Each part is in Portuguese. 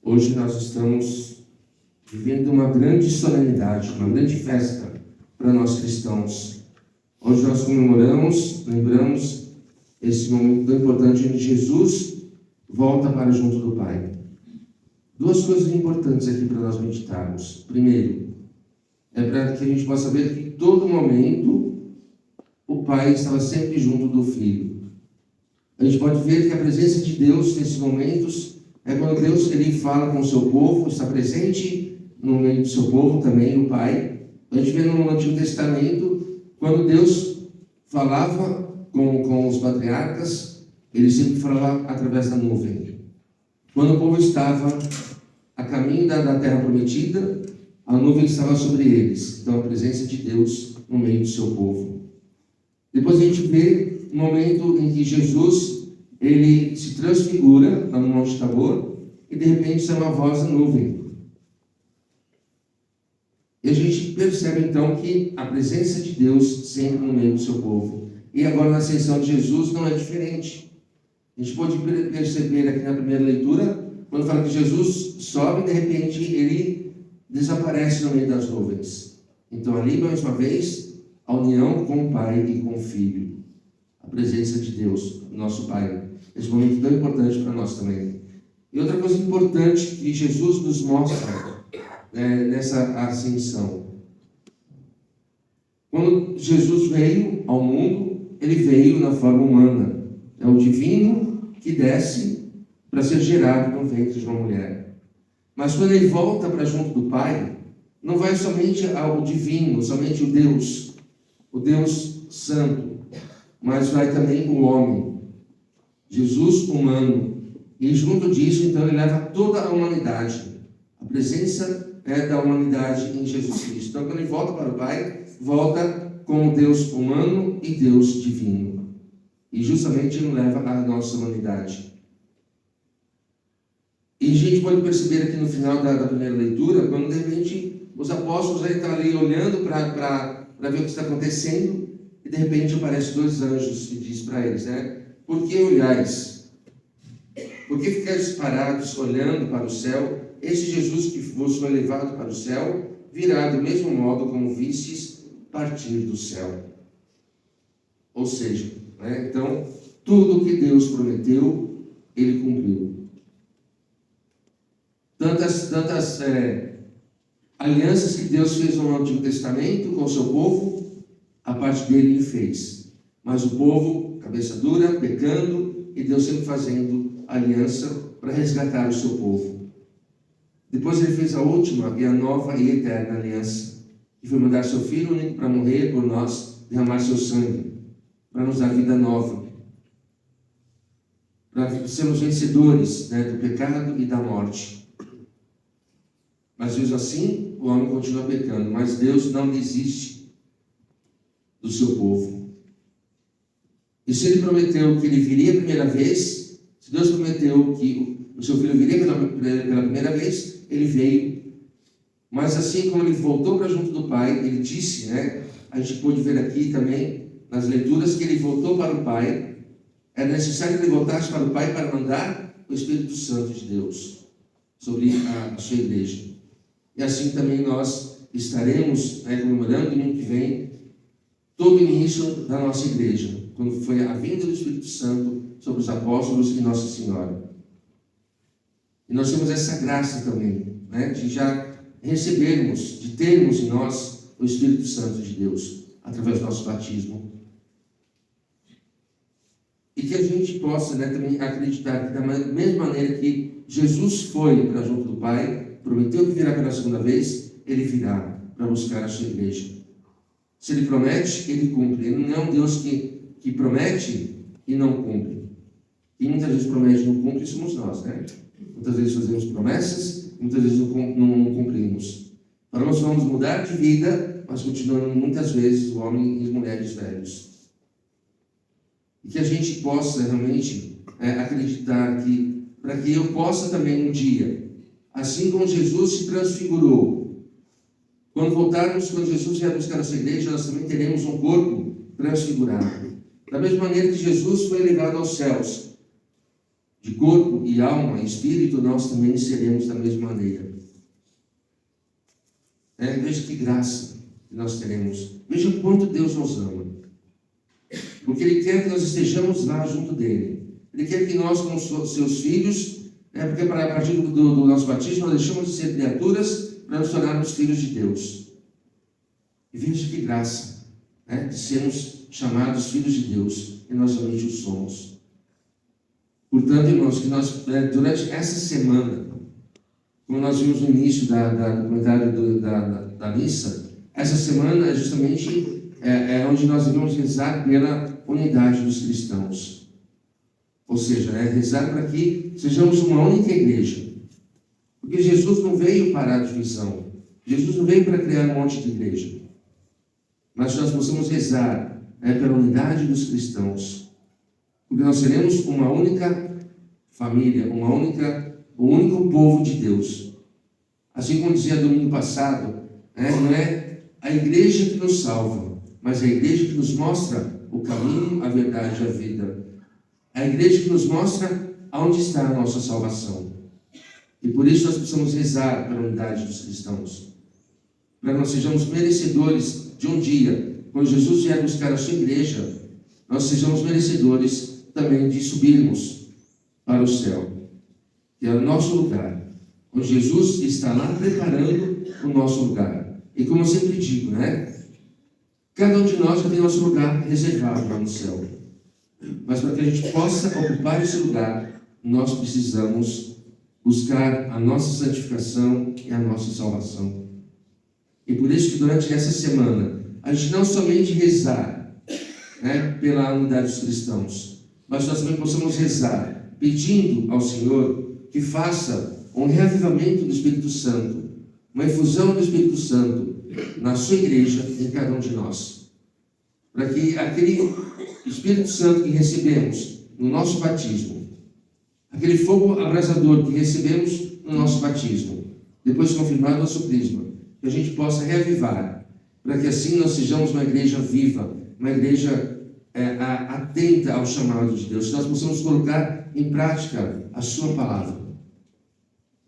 Hoje nós estamos vivendo uma grande solenidade, uma grande festa para nós cristãos. Hoje nós lembramos esse momento tão importante onde Jesus volta para junto do Pai. Duas coisas importantes aqui para nós meditarmos. Primeiro, é para que a gente possa ver que em todo momento o Pai estava sempre junto do Filho. A gente pode ver que a presença de Deus nesses momentos é quando Deus ele fala com o seu povo, está presente no meio do seu povo também, o Pai. A gente vê no Antigo Testamento, quando Deus falava com os patriarcas, ele sempre falava através da nuvem. Quando o povo estava a caminho da terra prometida, a nuvem estava sobre eles. Então, a presença de Deus no meio do seu povo. Depois a gente vê um momento em que Jesus ele se transfigura lá no Monte Tabor e de repente sai uma voz da nuvem. E a gente percebe então que a presença de Deus sempre no meio do seu povo. E agora na ascensão de Jesus não é diferente. A gente pode perceber aqui na primeira leitura, quando fala que Jesus sobe e de repente ele desaparece no meio das nuvens. Então ali mais uma vez a união com o Pai e com o Filho. A presença de Deus, nosso Pai. Esse momento tão importante para nós também. E outra coisa importante que Jesus nos mostra nessa ascensão. Quando Jesus veio ao mundo, ele veio na forma humana. É o divino que desce para ser gerado no ventre de uma mulher. Mas quando ele volta para junto do Pai, não vai somente ao divino, somente o Deus Santo, mas vai também o homem, Jesus humano. E junto disso, então, ele leva toda a humanidade. A presença da humanidade em Jesus Cristo. Então, quando ele volta para o Pai, volta com o Deus humano e Deus divino. E justamente ele leva a nossa humanidade. E a gente pode perceber aqui no final da primeira leitura, quando de repente os apóstolos estão ali olhando para ver o que está acontecendo, e de repente aparecem dois anjos e diz para eles, por que olhais? Por que ficais parados olhando para o céu? Este Jesus que vos foi levado para o céu, virá do mesmo modo como vistes partir do céu. Ou seja, então, tudo o que Deus prometeu, ele cumpriu. Tantas alianças que Deus fez no Antigo Testamento com o seu povo, a parte dele ele fez. Mas o povo, cabeça dura, pecando, e Deus sempre fazendo aliança para resgatar o seu povo. Depois ele fez a última e a nova e eterna aliança, que foi mandar seu Filho único para morrer por nós, derramar seu sangue, para nos dar vida nova, para sermos vencedores do pecado e da morte. Mas mesmo assim, o homem continua pecando, mas Deus não desiste do seu povo. E se ele prometeu que ele viria a primeira vez, se Deus prometeu que o seu Filho viria pela primeira vez, ele veio. Mas assim como ele voltou para junto do Pai, ele disse, a gente pôde ver aqui também, nas leituras, que ele voltou para o Pai. Era necessário que ele voltasse para o Pai para mandar o Espírito Santo de Deus sobre a sua igreja. E assim também nós estaremos comemorando no ano que vem todo o início da nossa igreja, quando foi a vinda do Espírito Santo sobre os apóstolos e Nossa Senhora. E nós temos essa graça também, de já recebermos, de termos em nós o Espírito Santo de Deus, através do nosso batismo. E que a gente possa também acreditar que da mesma maneira que Jesus foi para junto do Pai, prometeu que virá pela segunda vez, ele virá para buscar a sua igreja. Se ele promete, ele cumpre. Ele não é um Deus que promete e não cumpre. Quem muitas vezes promete e não cumpre somos nós, Muitas vezes fazemos promessas, muitas vezes não cumprimos. Nós vamos mudar de vida, mas continuamos muitas vezes o homem e as mulheres velhos. E que a gente possa realmente acreditar que, para que eu possa também um dia, assim como Jesus se transfigurou, quando Jesus vier buscar a sua igreja, nós também teremos um corpo transfigurado. Da mesma maneira que Jesus foi elevado aos céus, de corpo e alma e espírito, nós também seremos da mesma maneira. Veja que graça que nós teremos. Veja o quanto Deus nos ama. Porque Ele quer que nós estejamos lá junto dEle. Ele quer que nós, como seus filhos, porque a partir do nosso batismo, nós deixamos de ser criaturas para nos tornarmos filhos de Deus. E veja que graça, de sermos chamados filhos de Deus, e nós realmente o somos. Portanto, irmãos, que nós, durante essa semana, como nós vimos no início do comentário da missa, essa semana é justamente onde nós devemos rezar pela unidade dos cristãos. Ou seja, rezar para que sejamos uma única igreja. Porque Jesus não veio para a divisão. Jesus não veio para criar um monte de igreja. Mas nós possamos rezar pela unidade dos cristãos. Porque nós seremos uma única família, o único povo de Deus. Assim como dizia domingo passado, não é a igreja que nos salva, mas a igreja que nos mostra o caminho, a verdade e a vida. A igreja que nos mostra aonde está a nossa salvação. E por isso nós precisamos rezar pela unidade dos cristãos. Para que nós sejamos merecedores de um dia, quando Jesus vier buscar a sua igreja, nós sejamos merecedores também de subirmos para o céu, que é o nosso lugar, onde Jesus está lá preparando o nosso lugar. E como eu sempre digo, cada um de nós já tem nosso lugar reservado lá no céu. Mas para que a gente possa ocupar esse lugar, nós precisamos buscar a nossa santificação e a nossa salvação. E por isso que durante essa semana, a gente não somente rezar pela unidade dos cristãos, mas nós também possamos rezar pedindo ao Senhor que faça um reavivamento do Espírito Santo, uma efusão do Espírito Santo na sua igreja, em cada um de nós. Para que aquele Espírito Santo que recebemos no nosso batismo, aquele fogo abrasador que recebemos no nosso batismo, depois confirmado no nosso crisma, que a gente possa reavivar, para que assim nós sejamos uma igreja viva, uma igreja atenta ao chamado de Deus, que nós possamos colocar em prática a sua palavra.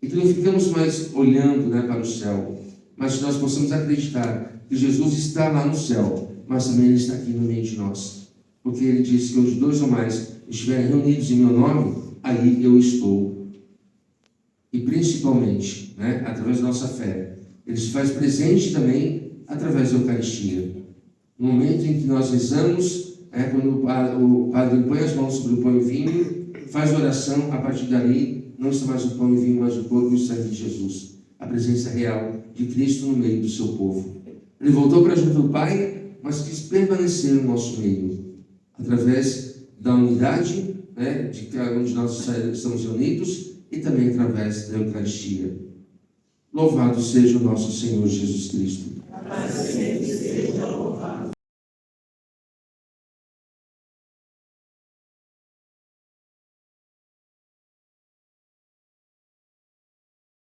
E que não ficamos mais olhando para o céu, mas que nós possamos acreditar que Jesus está lá no céu, mas também Ele está aqui no meio de nós. Porque Ele disse que onde 2 ou mais estiverem reunidos em meu nome, aí eu estou. E principalmente, através da nossa fé, Ele se faz presente também através da Eucaristia. No momento em que nós rezamos, quando o Padre põe as mãos sobre o pão e vinho, faz oração, a partir dali, não está mais o pão e vinho, mas o corpo e o sangue de Jesus. A presença real de Cristo no meio do seu povo. Ele voltou para junto do Pai, mas quis permanecer no nosso meio, através da unidade, de cada um de nós estamos reunidos, e também através da Eucaristia. Louvado seja o nosso Senhor Jesus Cristo.